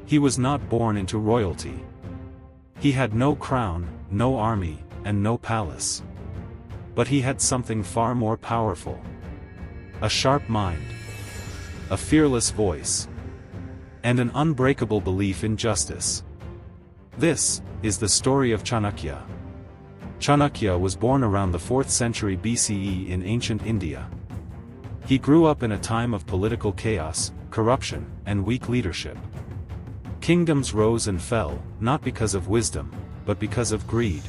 He was not born into royalty. He had no crown, no army, and no palace. But he had something far more powerful. A sharp mind, a fearless voice, and an unbreakable belief in justice. This is the story of Chanakya. Chanakya was born around the 4th century BCE in ancient India. He grew up in a time of political chaos, corruption, and weak leadership. Kingdoms rose and fell, not because of wisdom, but because of greed.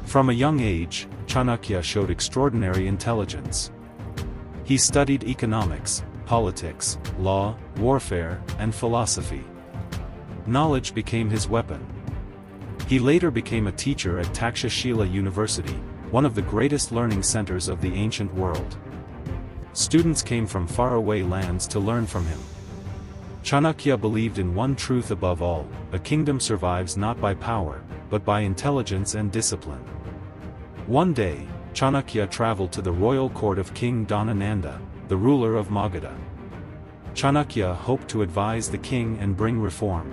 From a young age, Chanakya showed extraordinary intelligence. He studied economics, politics, law, warfare, and philosophy. Knowledge became his weapon. He later became a teacher at Takshashila University, one of the greatest learning centers of the ancient world. Students came from faraway lands to learn from him. Chanakya believed in one truth above all: a kingdom survives not by power, but by intelligence and discipline. One day, Chanakya traveled to the royal court of King Dhana Nanda, the ruler of Magadha. Chanakya hoped to advise the king and bring reform.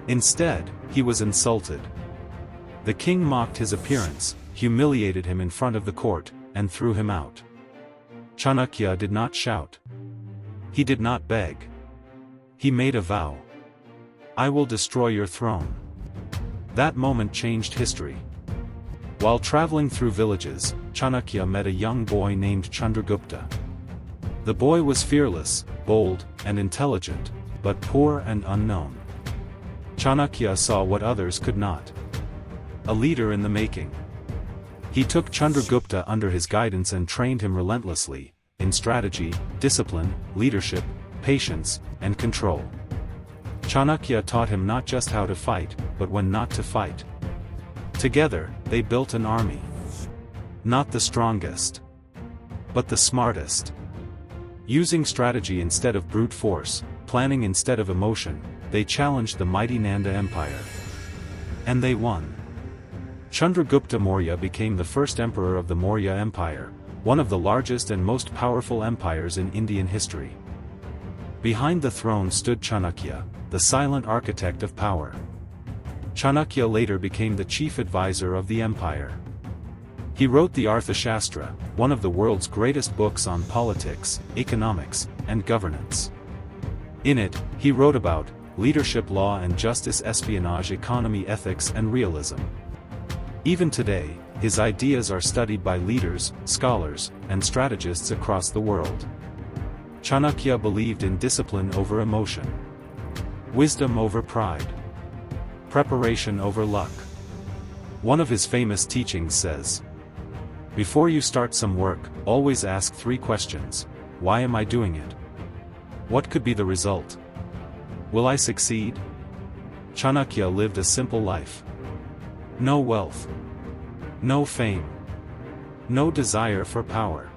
Instead, he was insulted. The king mocked his appearance, humiliated him in front of the court, and threw him out. Chanakya did not shout. He did not beg. He made a vow. "I will destroy your throne." That moment changed history. While traveling through villages, Chanakya met a young boy named Chandragupta. The boy was fearless, bold, and intelligent, but poor and unknown. Chanakya saw what others could not. A leader in the making. He took Chandragupta under his guidance and trained him relentlessly, in strategy, discipline, leadership, patience, and control. Chanakya taught him not just how to fight, but when not to fight. Together, they built an army. Not the strongest, but the smartest. Using strategy instead of brute force, planning instead of emotion, they challenged the mighty Nanda Empire. And they won. Chandragupta Maurya became the first emperor of the Maurya Empire, one of the largest and most powerful empires in Indian history. Behind the throne stood Chanakya, the silent architect of power. Chanakya later became the chief advisor of the empire. He wrote the Arthashastra, one of the world's greatest books on politics, economics, and governance. In it, he wrote about leadership, law and justice, espionage, economy, ethics, and realism. Even today, his ideas are studied by leaders, scholars, and strategists across the world. Chanakya believed in discipline over emotion, wisdom over pride, preparation over luck. One of his famous teachings says, "Before you start some work, always ask 3 questions. Why am I doing it? What could be the result? Will I succeed?" Chanakya lived a simple life. No wealth, no fame, no desire for power.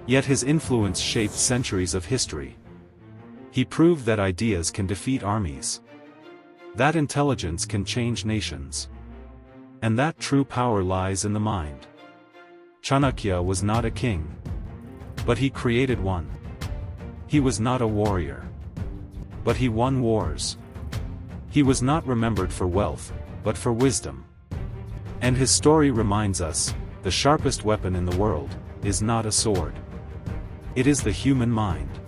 Yet his influence shaped centuries of history. He proved that ideas can defeat armies, that intelligence can change nations, and that true power lies in the mind. Chanakya was not a king, but he created one. He was not a warrior, but he won wars. He was not remembered for wealth, but for wisdom. And his story reminds us, the sharpest weapon in the world is not a sword. It is the human mind.